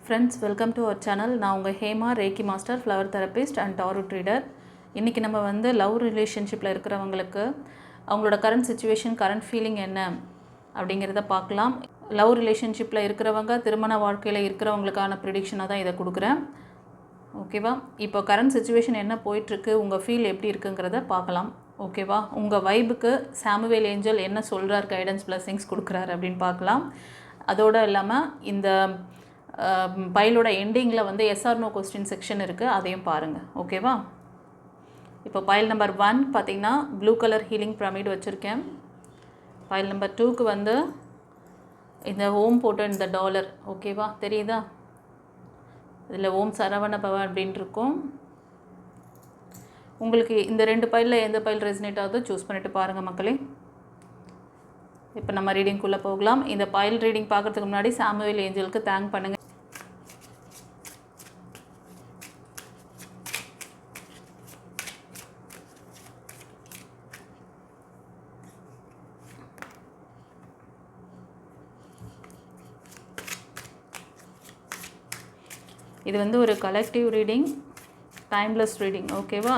Friends, welcome to our channel. நான் உங்கள் Hema, reiki master, flower therapist and tarot reader. இன்றைக்கி நம்ம வந்து லவ் ரிலேஷன்ஷிப்பில் இருக்கிறவங்களுக்கு அவங்களோட கரண்ட் சுச்சுவேஷன், கரண்ட் ஃபீலிங் என்ன அப்படிங்கிறத பார்க்கலாம். லவ் ரிலேஷன்ஷிப்பில் இருக்கிறவங்க, திருமண வாழ்க்கையில் இருக்கிறவங்களுக்கான ப்ரிடிக்ஷனாக தான் இதை கொடுக்குறேன். ஓகேவா? இப்போ கரண்ட் சுச்சுவேஷன் என்ன போயிட்டுருக்கு, உங்கள் ஃபீல் எப்படி இருக்குங்கிறத பார்க்கலாம். ஓகேவா? உங்கள் வைபுக்கு சாமுவேல் ஏஞ்சல் என்ன சொல்கிறார், கைடன்ஸ் பிளஸிங்ஸ் கொடுக்குறாரு அப்படின்னு பார்க்கலாம். அதோடு இல்லாமல் இந்த பைலோட எண்டிங்கில் வந்து எஸ்ஆர் நோ கொஸ்டின் செக்ஷன் இருக்குது, அதையும் பாருங்கள். ஓகேவா? இப்போ பைல் நம்பர் 1 பார்த்திங்கன்னா ப்ளூ கலர் ஹீலிங் பிரமிட் வச்சுருக்கேன். பைல் நம்பர் 2க்கு வந்து இந்த ஓம் போட்ட இந்த டாலர். ஓகேவா? தெரியுதா? இதில் ஓம் சரவண பவ அப்படின்ட்டு இருக்கும். உங்களுக்கு இந்த 2 பைலில் எந்த பைல் ரெசினேட் ஆகுதோ சூஸ் பண்ணிவிட்டு பாருங்கள் மக்களே. இப்போ நம்ம ரீடிங்குள்ளே போகலாம். இந்த பைல் ரீடிங் பார்க்குறதுக்கு முன்னாடி சாமுவேல் ஏஞ்சலுக்கு தேங்க் பண்ணுங்கள். இது வந்து ஒரு கலெக்டிவ் ரீடிங், டைம்லெஸ் ரீடிங். ஓகேவா?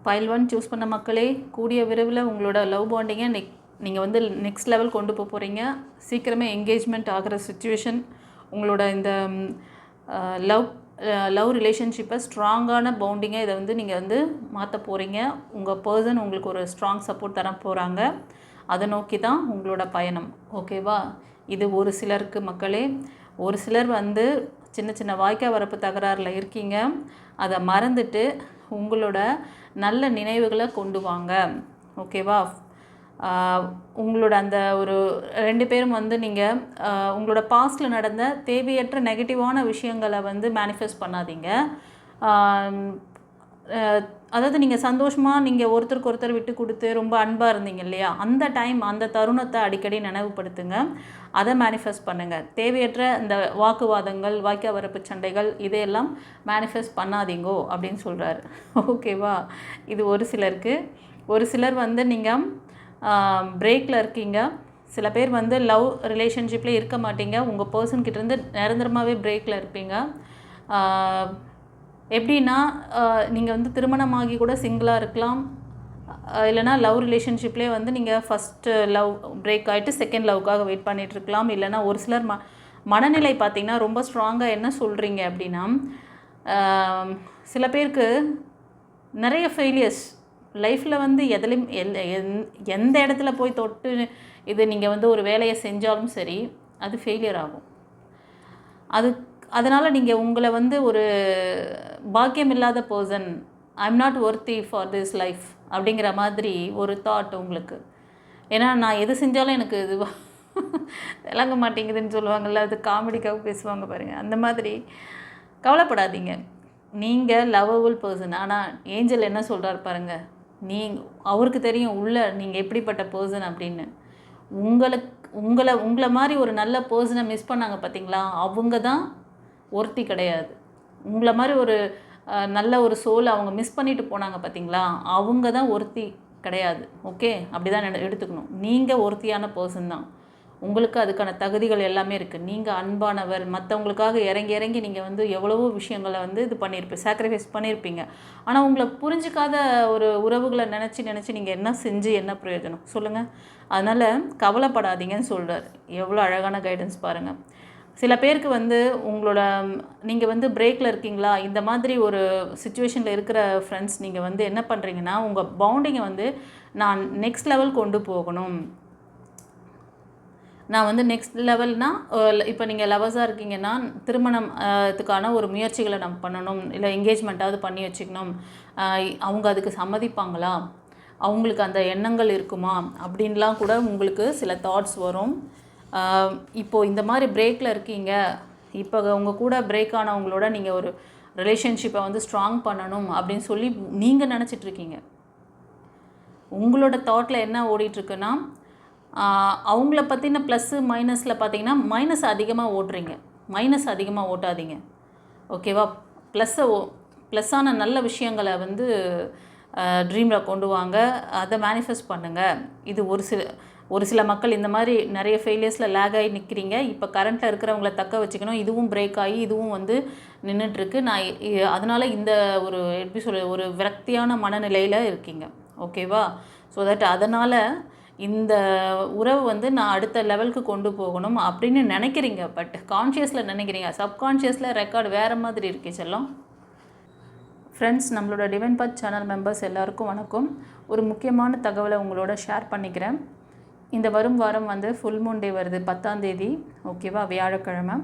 பைல் 1 சூஸ் பண்ண மக்களே, கூடிய விரைவில் உங்களோட லவ் பாண்டிங்கை நீங்கள் வந்து நெக்ஸ்ட் லெவல் கொண்டு போக போகிறீங்க. சீக்கிரமே என்கேஜ்மெண்ட் ஆகிற சுச்சுவேஷன், உங்களோட இந்த லவ் ரிலேஷன்ஷிப்பை ஸ்ட்ராங்கான பவுண்டிங்கை இதை வந்து நீங்கள் வந்து மாற்ற போகிறீங்க. உங்கள் பர்சன் உங்களுக்கு ஒரு ஸ்ட்ராங் சப்போர்ட் தர போகிறாங்க. அதை நோக்கி தான் உங்களோட பயணம். ஓகேவா? இது ஒரு சிலருக்கு மக்களே. ஒரு சிலர் வந்து சின்ன சின்ன வாய்க்கா வரப்பு தகராறில் இருக்கீங்க. அதை மறந்துட்டு உங்களோட நல்ல நினைவுகளை கொண்டு வாங்க. ஓகேவா? உங்களோட அந்த ஒரு 2 பேரும் வந்து நீங்கள் உங்களோட பாஸ்டில் நடந்த தேவையற்ற நெகட்டிவான விஷயங்களை வந்து மேனிஃபெஸ்ட் பண்ணாதீங்க. அதாவது நீங்கள் சந்தோஷமாக நீங்கள் ஒருத்தருக்கு ஒருத்தர் விட்டு கொடுத்து ரொம்ப அன்பாக இருந்தீங்க இல்லையா, அந்த டைம், அந்த தருணத்தை அடிக்கடி நினைவுபடுத்துங்க. அதை மேனிஃபெஸ்ட் பண்ணுங்கள். தேவையற்ற இந்த வாக்குவாதங்கள், வாய்க்கா வரப்பு சண்டைகள் இதையெல்லாம் மேனிஃபெஸ்ட் பண்ணாதீங்கோ அப்படின்னு சொல்கிறாரு. ஓகேவா? இது ஒரு சிலருக்கு. ஒரு சிலர் வந்து நீங்கள் பிரேக்கில் இருக்கீங்க. சில பேர் வந்து லவ் ரிலேஷன்ஷிப்லேயே இருக்க மாட்டீங்க. உங்கள் பர்சன்கிட்டேருந்து நிரந்தரமாகவே பிரேக்கில் இருப்பீங்க. எப்படின்னா, நீங்கள் வந்து திருமணமாகி கூட சிங்கிளாக இருக்கலாம். இல்லைனா லவ் ரிலேஷன்ஷிப்லேயே வந்து நீங்கள் ஃபஸ்ட்டு லவ் பிரேக் ஆகிட்டு செகண்ட் லவ்க்காக வெயிட் பண்ணிகிட்ருக்கலாம். இல்லைனா ஒரு சிலர் மனநிலை பார்த்திங்கன்னா ரொம்ப ஸ்ட்ராங்காக என்ன சொல்கிறீங்க அப்படின்னா, சில பேருக்கு நிறைய ஃபெயிலியர்ஸ் லைஃப்பில் வந்து எதுலேயும் எந்த இடத்துல போய் தொட்டு இது நீங்கள் வந்து ஒரு வேலையை செஞ்சாலும் சரி, அது ஃபெயிலியர் ஆகும். அதனால் நீங்கள் உங்களை வந்து ஒரு பாக்கியம் இல்லாத person, I'm not worthy for this life அப்படிங்கிற மாதிரி ஒரு தாட் உங்களுக்கு. ஏன்னா நான் எது செஞ்சாலும் எனக்கு இது விளங்க மாட்டேங்குதுன்னு சொல்லுவாங்கள்ல, அது காமெடிக்காக பேசுவாங்க பாருங்கள். அந்த மாதிரி கவலைப்படாதீங்க. நீங்கள் லவ்வபிள் பர்சன். ஆனால் ஏஞ்சல் என்ன சொல்கிறார் பாருங்கள், அவருக்கு தெரியும் உள்ள நீங்கள் எப்படிப்பட்ட பர்சன் அப்படின்னு. உங்களை மாதிரி ஒரு நல்ல பர்சனை மிஸ் பண்ணாங்க பார்த்தீங்களா, அவங்க தான் ஒருத்தி கிடையாது. உங்களை மாதிரி ஒரு நல்ல ஒரு சோல் அவங்க மிஸ் பண்ணிட்டு போனாங்க பார்த்தீங்களா, அவங்க தான் ஒருத்தி கிடையாது. ஓகே? அப்படி தான் எடுத்துக்கணும். நீங்கள் ஒருத்தியான பர்சன் தான். உங்களுக்கு அதுக்கான தகுதிகள் எல்லாமே இருக்குது. நீங்கள் அன்பானவர். மற்றவங்களுக்காக இறங்கி நீங்கள் வந்து எவ்வளவோ விஷயங்களை வந்து இது சாக்ரிஃபைஸ் பண்ணியிருப்பீங்க. ஆனால் உங்களை புரிஞ்சிக்காத ஒரு உறவுகளை நினச்சி நீங்கள் என்ன செஞ்சு என்ன பிரயோஜனம் சொல்லுங்கள்? அதனால் கவலைப்படாதீங்கன்னு சொல்கிறார். எவ்வளோ அழகான கைடன்ஸ் பாருங்கள். சில பேருக்கு வந்து உங்களோட நீங்கள் வந்து பிரேக்கில் இருக்கீங்களா, இந்த மாதிரி ஒரு சுச்சுவேஷனில் இருக்கிற ஃப்ரெண்ட்ஸ், நீங்கள் வந்து என்ன பண்ணுறீங்கன்னா, உங்கள் பவுண்டிங்கை வந்து நான் நெக்ஸ்ட் லெவல் கொண்டு போகணும். நான் வந்து நெக்ஸ்ட் லெவல்னால், இப்போ நீங்கள் லவர்ஸாக இருக்கீங்கன்னா திருமணத்துக்கான ஒரு முயற்சிகளை நம்ம பண்ணணும். இல்லை என்கேஜ்மெண்ட்டாவது பண்ணி வச்சுக்கணும். அவங்க அதுக்கு சம்மதிப்பாங்களா, அவங்களுக்கு அந்த எண்ணங்கள் இருக்குமா அப்படின்லாம் கூட உங்களுக்கு சில தாட்ஸ் வரும். இப்போது இந்த மாதிரி பிரேக்கில் இருக்கீங்க, இப்போ உங்கள் கூட பிரேக் ஆனவங்களோட நீங்கள் ஒரு ரிலேஷன்ஷிப்பை வந்து ஸ்ட்ராங் பண்ணணும் அப்படின்னு சொல்லி நீங்கள் நினச்சிட்ருக்கீங்க. உங்களோட தாட்டில் என்ன ஓடிட்டுருக்குன்னா, அவங்கள பற்றின ப்ளஸ்ஸு மைனஸில் பார்த்தீங்கன்னா மைனஸ் அதிகமாக ஓட்டுறீங்க. மைனஸ் அதிகமாக ஓட்டாதீங்க, ஓகேவா? ப்ளஸ்ஸான நல்ல விஷயங்களை வந்து ட்ரீமில் கொண்டு வாங்க, அதை மேனிஃபெஸ்ட் பண்ணுங்கள். இது ஒரு சில மக்கள் இந்த மாதிரி நிறைய ஃபெயிலியர்ஸில் லேக் ஆகி நிற்கிறீங்க. இப்போ கரண்ட்டில் இருக்கிறவங்கள தக்க வச்சுக்கணும். இதுவும் பிரேக் ஆகி இதுவும் வந்து நின்றுட்டுருக்கு. அதனால் இந்த ஒரு எப்படி சொல்ல ஒரு விரக்தியான மனநிலையில் இருக்கீங்க, ஓகேவா? ஸோ தட் அதனால் இந்த உறவு வந்து நான் அடுத்த லெவலுக்கு கொண்டு போகணும் அப்படின்னு நினைக்கிறீங்க. பட் கான்ஷியஸில் நினைக்கிறீங்க, சப்கான்ஷியஸில் ரெக்கார்டு வேறு மாதிரி இருக்கே செல்லம். ஃப்ரெண்ட்ஸ், நம்மளோட டிவைன் பாத் சேனல் மெம்பர்ஸ் எல்லாருக்கும் வணக்கம். ஒரு முக்கியமான தகவலை உங்களோட ஷேர் பண்ணிக்கிறேன். இந்த வரும் வாரம் வந்து ஃபுல் மூன் டே வருது, 10ஆம் தேதி, ஓகேவா? வியாழக்கிழமை.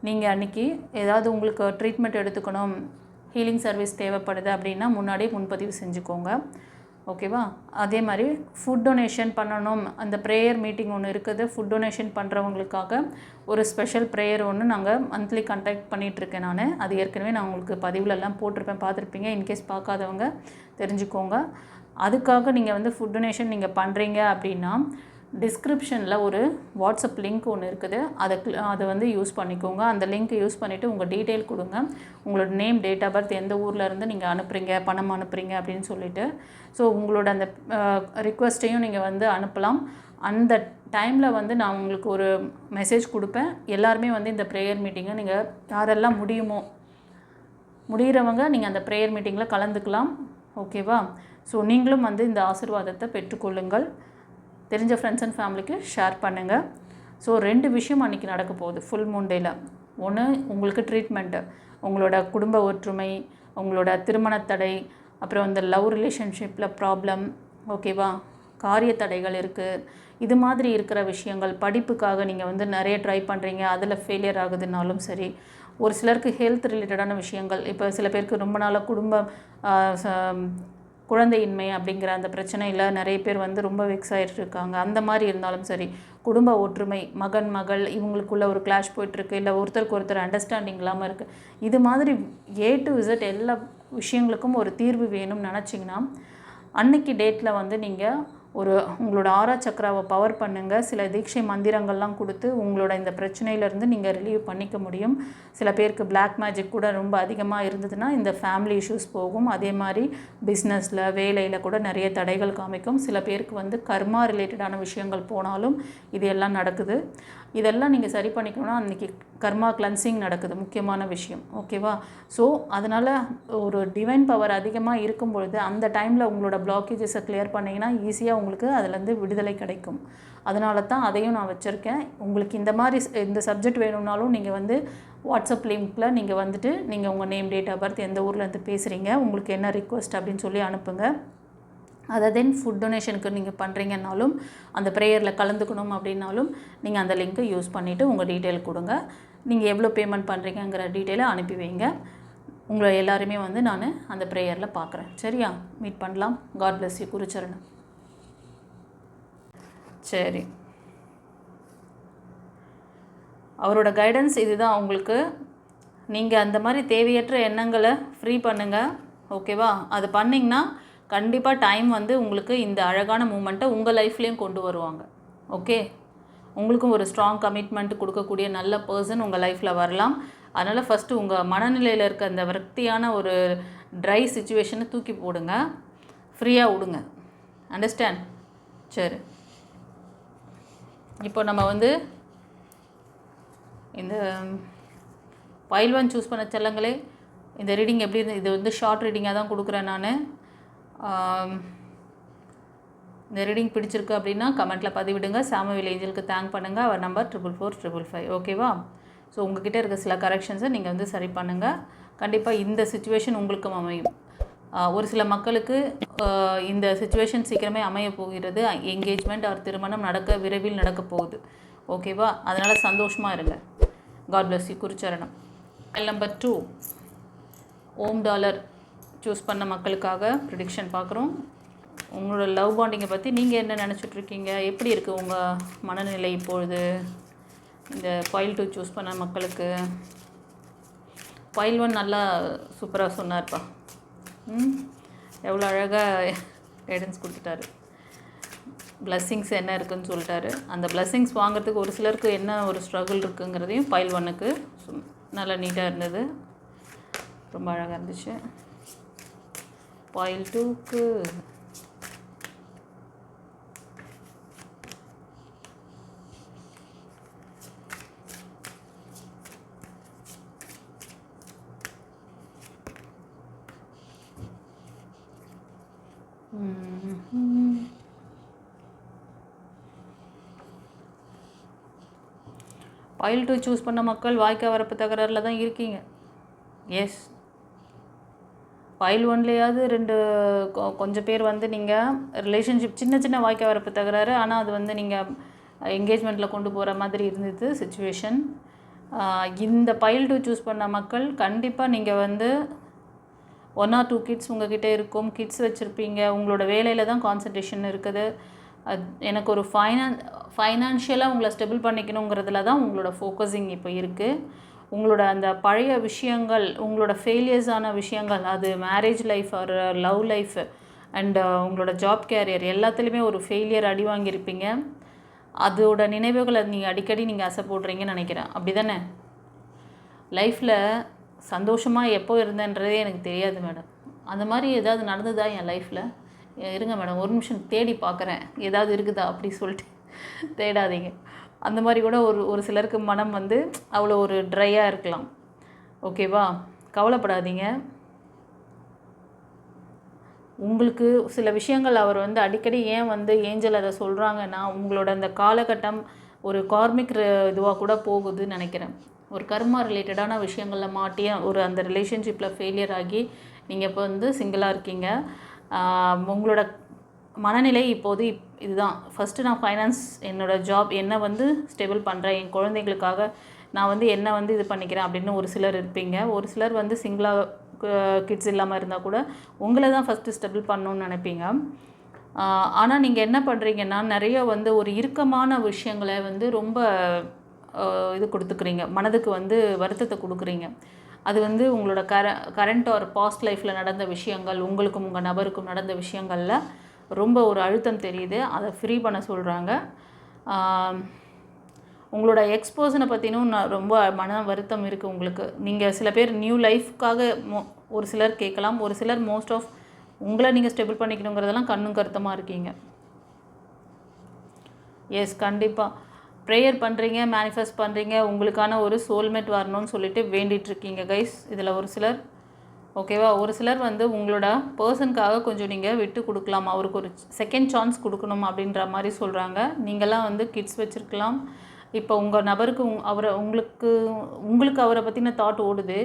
நீங்கள் அன்றைக்கி ஏதாவது உங்களுக்கு ட்ரீட்மெண்ட் எடுத்துக்கணும், ஹீலிங் சர்வீஸ் தேவைப்படுது அப்படின்னா முன்னாடியே முன்பதிவு செஞ்சுக்கோங்க, ஓகேவா? அதே மாதிரி ஃபுட் டொனேஷன் பண்ணணும், அந்த ப்ரேயர் மீட்டிங் ஒன்று இருக்குது. ஃபுட் டொனேஷன் பண்ணுறவங்களுக்காக ஒரு ஸ்பெஷல் ப்ரேயர் ஒன்று நாங்கள் மந்த்லி கண்டக்ட் பண்ணிகிட்ருக்கேன் நான். அது ஏற்கனவே நான் உங்களுக்கு பதிவுலெல்லாம் போட்டிருப்பேன், பார்த்துருப்பீங்க. இன்கேஸ் பார்க்காதவங்க தெரிஞ்சுக்கோங்க. அதுக்காக நீங்கள் வந்து ஃபுட் டொனேஷன் நீங்கள் பண்ணுறீங்க அப்படின்னா டிஸ்கிரிப்ஷனில் ஒரு வாட்ஸ்அப் லிங்க் ஒன்று இருக்குது, அதை வந்து யூஸ் பண்ணிக்கோங்க. அந்த லிங்க்கை யூஸ் பண்ணிவிட்டு உங்கள் டீட்டெயில் கொடுங்க, உங்களோட நேம், டேட் ஆஃப் பர்த், எந்த ஊரில் இருந்து நீங்கள் அனுப்புகிறீங்க, பணம் அனுப்புகிறீங்க அப்படின்னு சொல்லிவிட்டு. ஸோ உங்களோட அந்த ரிக்வெஸ்ட்டையும் நீங்கள் வந்து அனுப்பலாம். அந்த டைமில் வந்து நான் உங்களுக்கு ஒரு மெசேஜ் கொடுப்பேன். எல்லாருமே வந்து இந்த ப்ரேயர் மீட்டிங்கை நீங்கள் யாரெல்லாம் முடிகிறவங்க நீங்கள் அந்த ப்ரேயர் மீட்டிங்கில் கலந்துக்கலாம், ஓகேவா? ஸோ நீங்களும் வந்து இந்த ஆசீர்வாதத்தை பெற்றுக்கொள்ளுங்கள். தெரிஞ்ச ஃப்ரெண்ட்ஸ் அண்ட் ஃபேமிலிக்கு ஷேர் பண்ணுங்கள். ஸோ 2 விஷயம் அன்றைக்கி நடக்க போகுது ஃபுல் மூன் டேயில். ஒன்று, உங்களுக்கு ட்ரீட்மெண்ட்டு, உங்களோட குடும்ப ஒற்றுமை, உங்களோட திருமணத்தடை, அப்புறம் இந்த லவ் ரிலேஷன்ஷிப்பில் ப்ராப்ளம், ஓகேவா? காரிய தடைகள் இருக்குது, இது மாதிரி இருக்கிற விஷயங்கள். படிப்புக்காக நீங்கள் வந்து நிறைய ட்ரை பண்ணுறீங்க, அதில் ஃபெயிலியர் ஆகுதுனாலும் சரி. ஒரு சிலருக்கு ஹெல்த் ரிலேட்டடான விஷயங்கள், இப்போ சில பேருக்கு ரொம்ப நாளாக குழந்தையின்மை அப்படிங்கிற அந்த பிரச்சனையில் நிறைய பேர் வந்து ரொம்ப வெக்ஸ் ஆகிட்டு இருக்காங்க. அந்த மாதிரி இருந்தாலும் சரி, குடும்ப ஒற்றுமை, மகன் மகள் இவங்களுக்குள்ள ஒரு கிளாஷ் போய்ட்டுருக்கு, இல்லை ஒருத்தருக்கு ஒருத்தர் அண்டர்ஸ்டாண்டிங் இல்லாமல் இருக்குது. இது மாதிரி A to Z எல்லா விஷயங்களுக்கும் ஒரு தீர்வு வேணும்னு நினச்சிங்கன்னா அன்றைக்கி டேட்டில் வந்து நீங்கள் உங்களோட ஆறா சக்கராவை பவர் பண்ணுங்கள். சில தீட்சை மந்திரங்கள்லாம் கொடுத்து உங்களோட இந்த பிரச்சனையிலேருந்து நீங்கள் ரிலீவ் பண்ணிக்க முடியும். சில பேருக்கு பிளாக் மேஜிக் கூட ரொம்ப அதிகமாக இருந்ததுன்னா இந்த ஃபேமிலி இஷ்யூஸ் போகும். அதே மாதிரி பிஸ்னஸில், வேலையில் கூட நிறைய தடைகள் காமிக்கும். சில பேருக்கு வந்து கர்மா ரிலேட்டடான விஷயங்கள் போனாலும் இது எல்லாம் நடக்குது. இதெல்லாம் நீங்கள் சரி பண்ணிக்கணும்னா அன்றைக்கி கர்மா கிளன்சிங் நடக்குது, முக்கியமான விஷயம், ஓகேவா? ஸோ அதனால் ஒரு டிவைன் பவர் அதிகமாக இருக்கும் பொழுது அந்த டைமில் உங்களோட பிளாக்கேஜஸை கிளியர் பண்ணிங்கன்னா ஈஸியாக உங்களுக்கு அதுலேருந்து விடுதலை கிடைக்கும். அதனால தான் அதையும் நான் வச்சுருக்கேன். உங்களுக்கு இந்த சப்ஜெக்ட் வேணும்னாலும் நீங்கள் வந்து வாட்ஸ்அப் லிங்க்கில் நீங்கள் வந்துட்டு நீங்கள் உங்கள் நேம், டேட் ஆஃப் பர்த், எந்த ஊர்லேருந்து பேசுகிறீங்க, உங்களுக்கு என்ன ரிக்வெஸ்ட் அப்படின்னு சொல்லி அனுப்புங்க. அதை தென் ஃபுட் டொனேஷனுக்கு நீங்கள் பண்ணுறீங்கன்னாலும், அந்த ப்ரேயரில் கலந்துக்கணும் அப்படின்னாலும் நீங்கள் அந்த லிங்க்கை யூஸ் பண்ணிவிட்டு உங்கள் டீட்டெயில் கொடுங்க. நீங்கள் எவ்வளோ பேமெண்ட் பண்ணுறீங்கிற டீட்டெயிலை அனுப்பி வைங்க. உங்களை எல்லாருமே வந்து நான் அந்த ப்ரேயரில் பார்க்குறேன், சரியா? மீட் பண்ணலாம். God bless you. குருச்சரணம். சரி, அவரோட கைடன்ஸ் இதுதான் உங்களுக்கு. நீங்கள் அந்த மாதிரி தேவையற்ற எண்ணங்களை ஃப்ரீ பண்ணுங்கள், ஓகேவா? அது பண்ணிங்கன்னா கண்டிப்பாக டைம் வந்து உங்களுக்கு இந்த அழகான மூமெண்ட்டை உங்கள் லைஃப்லேயும் கொண்டு வருவாங்க, ஓகே? உங்களுக்கும் ஒரு ஸ்ட்ராங் கமிட்மெண்ட் கொடுக்கக்கூடிய நல்ல பர்சன் உங்கள் லைஃப்பில் வரலாம். அதனால் ஃபஸ்ட்டு உங்கள் மனநிலையில் இருக்க அந்த விரக்தியான ஒரு ட்ரை சிச்சுவேஷனை தூக்கி போடுங்க, ஃப்ரீயாக விடுங்க, அண்டர்ஸ்டாண்ட்? சரி, இப்போ நம்ம வந்து இந்த பைல் 1 சூஸ் பண்ண செல்லங்களே, இந்த ரீடிங் எப்படி இருந்து, இது வந்து ஷார்ட் ரீடிங்காக தான் கொடுக்குறேன் நான். இந்த ரீடிங் பிடிச்சிருக்கு அப்படின்னா கமெண்ட்டில் பதிவிடுங்க. சாமுவேல் ஏஞ்சலுக்கு தேங்க் பண்ணுங்கள். அவர் நம்பர் 44455, ஓகேவா? ஸோ உங்கள்கிட்ட இருக்க சில கரெக்ஷன்ஸை நீங்கள் வந்து சரி பண்ணுங்கள். கண்டிப்பாக இந்த சிச்சுவேஷன் உங்களுக்கும் அமையும். ஒரு சில மக்களுக்கு இந்த சிச்சுவேஷன் சீக்கிரமே அமைய போகிறது. என்கேஜ்மெண்ட் ஆர் திருமணம் விரைவில் நடக்க போகுது, ஓகேவா? அதனால் சந்தோஷமாக இருங்க. God bless you. குருச்சரணம். நம்பர் 2 ஓம் டாலர் சூஸ் பண்ண மக்களுக்காக ப்ரிடிக்ஷன் பார்க்குறோம். உங்களோட லவ் பாண்டிங்கை பற்றி நீங்கள் என்ன நினச்சிட்ருக்கீங்க, எப்படி இருக்குது உங்கள் மனநிலை இப்பொழுது? இந்த காயில் 2 சூஸ் பண்ண மக்களுக்கு பைல் 1 நல்லா சூப்பராக சொன்னார்ப்பா. எவ்வளோ அழகாக கைடன்ஸ் கொடுத்துட்டாரு. பிளஸ்ஸிங்ஸ் என்ன இருக்குதுன்னு சொல்லிட்டாரு. அந்த பிளஸ்ஸிங்ஸ் வாங்குறதுக்கு ஒரு சிலருக்கு என்ன ஒரு ஸ்ட்ரகிள் இருக்குங்கிறதையும் பைல் 1க்கு நல்லா நீட்டாக இருந்தது, ரொம்ப அழகாக இருந்துச்சு. பைல் 2க்கு பைல் 2 சூஸ் பண்ண மக்கள் வாய்க்கால் வரப்பு தகராறில் தான் இருக்கீங்க. எஸ், பைல் 1லேயாவது கொஞ்சம் பேர் வந்து நீங்கள் ரிலேஷன்ஷிப் சின்ன சின்ன வாய்க்கால் வரப்பு தகராறு, ஆனால் அது வந்து நீங்கள் என்கேஜ்மெண்ட்டில் கொண்டு போகிற மாதிரி இருந்தது சுச்சுவேஷன். இந்த பைல் 2 சூஸ் பண்ண மக்கள் கண்டிப்பாக நீங்கள் வந்து 1 or 2 கிட்ஸ் உங்கள்கிட்ட இருக்கும், கிட்ஸ் வச்சுருப்பீங்க, உங்களோட வேலையில் தான் கான்சன்ட்ரேஷன் இருக்குது. எனக்கு ஒரு ஃபைனான்ஷியலாக உங்களை ஸ்டெபிள் பண்ணிக்கணுங்கிறதுல தான் உங்களோட ஃபோக்கஸிங் இப்போ இருக்குது. உங்களோட அந்த பழைய விஷயங்கள், உங்களோட ஃபெயிலியர்ஸான விஷயங்கள், அது marriage life or love life and உங்களோட ஜாப் கேரியர் எல்லாத்துலேயுமே ஒரு ஃபெயிலியர் அடி வாங்கியிருப்பீங்க. அதோட நினைவுகளை நீங்கள் அடிக்கடி நீங்கள் ஆசை போடுறீங்கன்னு நினைக்கிறேன். அப்படி தானே? லைஃப்பில் சந்தோஷமாக எப்போ இருந்தேன்றதே எனக்கு தெரியாது மேடம். அந்த மாதிரி ஏதாவது நடந்ததா என் லைஃப்பில்? இருங்க மேடம், ஒரு நிமிஷம் தேடி பார்க்குறேன் ஏதாவது இருக்குதா அப்படி சொல்லிட்டு தேடாதீங்க. அந்த மாதிரி கூட ஒரு சிலருக்கு மனம் வந்து அவ்வளோ ஒரு ட்ரையாக இருக்கலாம். ஓகேவா? கவலைப்படாதீங்க. உங்களுக்கு சில விஷயங்கள் அவர் வந்து அடிக்கடி ஏன் வந்து ஏஞ்சல் அதை சொல்கிறாங்கன்னா, உங்களோட அந்த காலகட்டம் ஒரு கார்மிக் இதுவாக கூட போகுதுன்னு நினைக்கிறேன். ஒரு கர்மா ரிலேட்டடான விஷயங்களில் மாட்டி அந்த ரிலேஷன்ஷிப்பில் ஃபெயிலியர் ஆகி நீங்கள் இப்போ வந்து சிங்கிளாக இருக்கீங்க. உங்களோட மனநிலை இப்போது இதுதான். ஃபஸ்ட்டு நான் ஃபைனான்ஸ், என்னோடய ஜாப் என்ன வந்து ஸ்டேபிள் பண்ணுறேன், என் குழந்தைங்களுக்காக நான் வந்து என்ன வந்து இது பண்ணிக்கிறேன் அப்படின்னு ஒரு சிலர் இருப்பீங்க. ஒரு சிலர் வந்து சிங்கிளாக கிட்ஸ் இல்லாமல் இருந்தால் கூட உங்களை தான் ஃபஸ்ட்டு ஸ்டெபிள் பண்ணணுன்னு நினைப்பீங்க. ஆனால் நீங்கள் என்ன பண்ணுறீங்கன்னா, நிறைய வந்து ஒரு இறுக்கமான விஷயங்களை வந்து ரொம்ப இது கொடுத்துக்கிறீங்க, மனதுக்கு வந்து வருத்தத்தை கொடுக்குறீங்க. அது வந்து உங்களோட கரண்ட் ஒரு பாஸ்ட் லைஃப்பில் நடந்த விஷயங்கள், உங்களுக்கும் உங்கள் நபருக்கும் நடந்த விஷயங்களில் ரொம்ப ஒரு அழுத்தம் தெரியுது. அதை ஃப்ரீ பண்ண சொல்கிறாங்க. உங்களோட எக்ஸ்போஷனை பற்றினும் ரொம்ப மன வருத்தம் இருக்குது உங்களுக்கு. நீங்கள் சில பேர் நியூ லைஃப்க்காக ஒரு சிலர் கேட்கலாம், ஒரு சிலர் மோஸ்ட் ஆஃப் உங்களை நீங்கள் ஸ்டெபிள் பண்ணிக்கணுங்கிறதெல்லாம் கண்ணும் கருத்தமாக இருக்கீங்க. எஸ், கண்டிப்பாக ப்ரேயர் பண்ணுறீங்க, மேனிஃபெஸ்ட் பண்ணுறீங்க, உங்களுக்கான ஒரு சோல்மேட் வரணும்னு சொல்லிட்டு வேண்டிகிட்ருக்கீங்க கைஸ். இதில் ஒரு சிலர் ஓகேவா, ஒரு சிலர் வந்து உங்களோட பர்சனுக்காக கொஞ்சம் நீங்கள் விட்டு கொடுக்கலாம், அவருக்கு ஒரு செகண்ட் சான்ஸ் கொடுக்கணும் அப்படின்ற மாதிரி சொல்கிறாங்க. நீங்களாம் வந்து கிட்ஸ் வச்சுருக்கலாம். இப்போ உங்கள் நபருக்கு உங்களுக்கு அவரை பற்றின தாட் ஓடுது,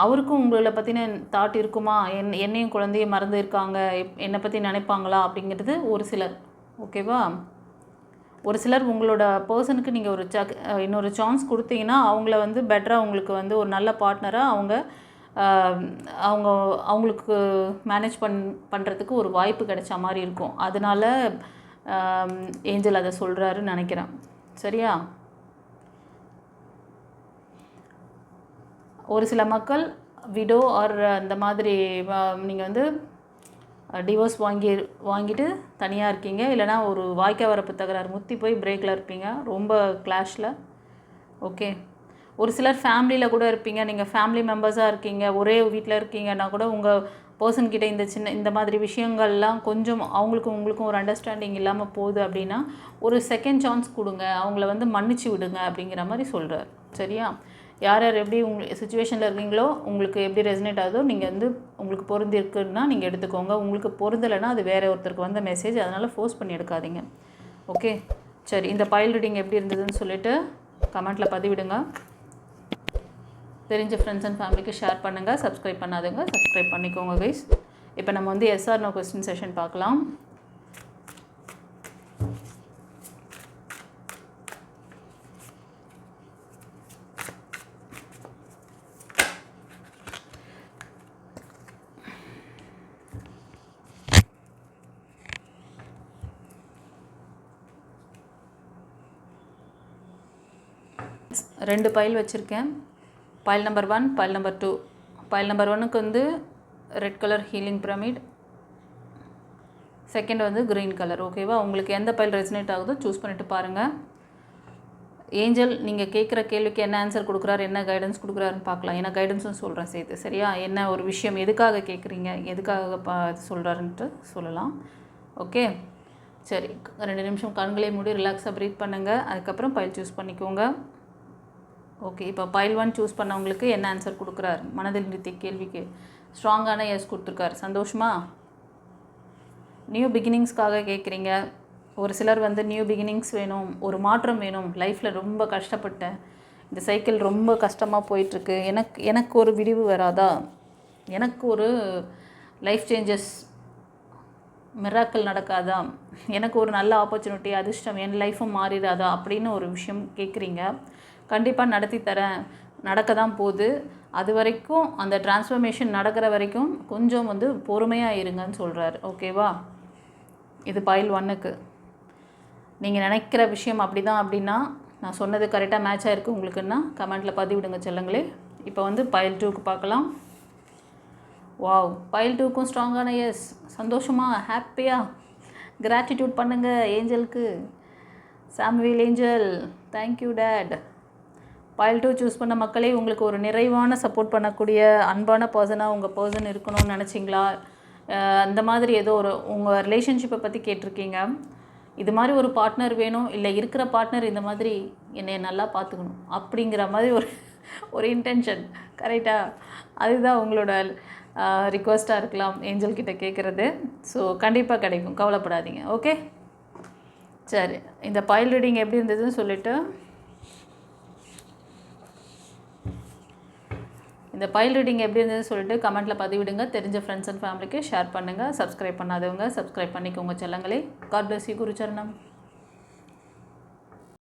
அவருக்கும் உங்களை பற்றின தாட் இருக்குமா, என்னையும் குழந்தையும் மறந்து இருக்காங்க, என்னை பற்றி நினைப்பாங்களா அப்படிங்கிறது ஒரு சிலர். ஓகேவா? ஒரு சிலர் உங்களோட பர்சனுக்கு நீங்கள் ஒரு இன்னொரு சான்ஸ் கொடுத்தீங்கன்னா அவங்கள வந்து பெட்டராக உங்களுக்கு வந்து ஒரு நல்ல பார்ட்னராக அவங்களுக்கு மேனேஜ் பண்ணுறதுக்கு ஒரு வாய்ப்பு கிடைச்ச மாதிரி இருக்கும். அதனால் ஏஞ்சல் அதை சொல்கிறாருன்னு நினைக்கிறேன். சரியா? ஒரு சில மக்கள் விடோ ஆர் அந்த மாதிரி நீங்கள் வந்து டிவோர்ஸ் வாங்கிட்டு தனியாக இருக்கீங்க, இல்லைனா ஒரு வாய்க்கால் வரப்பு தகராறு முத்தி போய் பிரேக்கில் இருப்பீங்க, ரொம்ப கிளாஷில். ஓகே, ஒரு சிலர் ஃபேமிலியில் கூட இருப்பீங்க, நீங்கள் ஃபேமிலி மெம்பர்ஸாக இருக்கீங்க, ஒரே வீட்டில் இருக்கீங்கன்னா கூட உங்கள் பர்சன்கிட்ட இந்த மாதிரி விஷயங்கள்லாம் கொஞ்சம் உங்களுக்கும் ஒரு அண்டர்ஸ்டாண்டிங் இல்லாமல் போகுது அப்படின்னா ஒரு செகண்ட் சான்ஸ் கொடுங்க, அவங்கள வந்து மன்னிச்சு விடுங்க அப்படிங்கிற மாதிரி சொல்கிறார். சரியா? யார் எப்படி சுச்சுவேஷனில் இருக்கீங்களோ, உங்களுக்கு எப்படி ரெசனேட் ஆகுதோ, நீங்கள் வந்து உங்களுக்கு பொருந்திருக்குன்னா நீங்கள் எடுத்துக்கோங்க, உங்களுக்கு பொருந்தலைன்னா அது வேறு ஒருத்தருக்கு வந்த மெசேஜ், அதனால் ஃபோர்ஸ் பண்ணி எடுக்காதீங்க. ஓகே, சரி. இந்த பைல் ரீடிங் எப்படி இருந்ததுன்னு சொல்லிவிட்டு கமெண்ட்டில் பதிவிடுங்க. தெரிஞ்ச ஃப்ரெண்ட்ஸ் அண்ட் ஃபேமிலிக்கு ஷேர் பண்ணுங்கள். சப்ஸ்கிரைப் பண்ணாதுங்க, சப்ஸ்கிரைப் பண்ணிக்கோங்க கைஸ். இப்போ நம்ம வந்து எஸ்ஆர் நோ கொஸ்டின் செஷன் பார்க்கலாம். ரெண்டு பைல் வச்சுருக்கேன். File number 1, file number 2. File number 1க்கு வந்து red colour healing pyramid, second வந்து க்ரீன் கலர். ஓகேவா? உங்களுக்கு எந்த பைல் ரெசனேட் ஆகுதோ சூஸ் பண்ணிவிட்டு பாருங்கள். ஏஞ்சல் நீங்கள் கேட்குற கேள்விக்கு என்ன ஆன்சர் கொடுக்குறாரு, என்ன கைடன்ஸ் கொடுக்குறாருன்னு பார்க்கலாம். ஏன்னா கைடன்ஸும் சொல்கிறேன் சேர்த்து. சரியா? என்ன ஒரு விஷயம் எதுக்காக கேட்குறீங்க, எதுக்காக சொல்கிறாருன்ட்டு சொல்லலாம். ஓகே, சரி. 2 நிமிஷம் கண்களே மூடி ரிலாக்ஸாக ப்ரீத் பண்ணுங்கள். அதுக்கப்புறம் பைல் சூஸ் பண்ணிக்கோங்க. ஓகே, இப்போ பைல் 1 சூஸ் பண்ணவங்களுக்கு என்ன ஆன்சர் கொடுக்குறாரு மனதில் நிறுத்திய கேள்விக்கு? ஸ்ட்ராங்கான எஸ் கொடுத்துருக்காரு. சந்தோஷமா? நியூ பிகினிங்ஸ்க்காக கேட்குறீங்க. ஒரு சிலர் வந்து நியூ பிகினிங்ஸ் வேணும், ஒரு மாற்றம் வேணும், லைஃப்பில் ரொம்ப கஷ்டப்பட்டேன், இந்த சைக்கிள் ரொம்ப கஷ்டமாக போயிட்டுருக்கு, எனக்கு ஒரு விடிவு வராதா, எனக்கு ஒரு லைஃப் சேஞ்சஸ் மிராக்கிள் நடக்காதா, எனக்கு ஒரு நல்ல ஆப்பர்ச்சுனிட்டி அதிர்ஷ்டம் என் லைஃப்பும் மாறிடாதா அப்படின்னு ஒரு விஷயம் கேட்குறீங்க. கண்டிப்பாக நடத்தி தரேன், நடக்க தான் போகுது. அது வரைக்கும் அந்த டிரான்ஸ்ஃபர்மேஷன் நடக்கிற வரைக்கும் கொஞ்சம் வந்து பொறுமையாக இருங்கன்னு சொல்கிறாரு. ஓகேவா? இது பைல் 1க்கு. நீங்கள் நினைக்கிற விஷயம் அப்படி தான் அப்படின்னா, நான் சொன்னது கரெக்டாக மேட்ச் ஆகிருக்கு உங்களுக்குன்னா கமெண்ட்டில் பதிவிடுங்க செல்லங்களே. இப்போ வந்து பைல் 2க்கு பார்க்கலாம். வாவ், பைல் 2க்கும் ஸ்ட்ராங்கான எஸ். சந்தோஷமாக, ஹாப்பியாக கிராட்டிடியூட் பண்ணுங்கள் ஏஞ்சலுக்கு. சாமுவேல் ஏஞ்சல், தேங்க்யூ டேட். பைல் 2 சூஸ் பண்ண மக்களே, உங்களுக்கு ஒரு நிறைவான சப்போர்ட் பண்ணக்கூடிய அன்பான பர்சனாக உங்கள் பர்சன் இருக்கணும்னு நினச்சிங்களா? அந்த மாதிரி ஏதோ ஒரு உங்கள் ரிலேஷன்ஷிப்பை பற்றி கேட்டிருக்கீங்க. இது மாதிரி ஒரு பார்ட்னர் வேணும், இல்லை இருக்கிற பார்ட்னர் இந்த மாதிரி என்னை நல்லா பார்த்துக்கணும் அப்படிங்கிற மாதிரி ஒரு இன்டென்ஷன். கரெக்டாக? அதுதான் உங்களோட ரிக்வெஸ்ட்டாக இருக்கலாம் ஏஞ்சல் கிட்ட கேட்குறது. ஸோ கண்டிப்பாக கிடைக்கும், கவலைப்படாதீங்க. ஓகே, சரி. இந்த பைல் ரீடிங் எப்படி இருந்ததுன்னு சொல்லிவிட்டு, இந்த பைல் ரீடிங் எப்படி இருந்ததுன்னு சொல்லிட்டு கமெண்ட்டில் பதிவிடுங்க. தெரிஞ்ச ஃப்ரெண்ட்ஸ் அண்ட் ஃபேமிலிக்கு ஷேர் பண்ணுங்கள். சப்ஸ்கிரைப் பண்ணாதவங்க சப்ஸ்கிரைப் பண்ணிக்கோங்க செல்லங்களே. God bless you. குருச்சரணம்.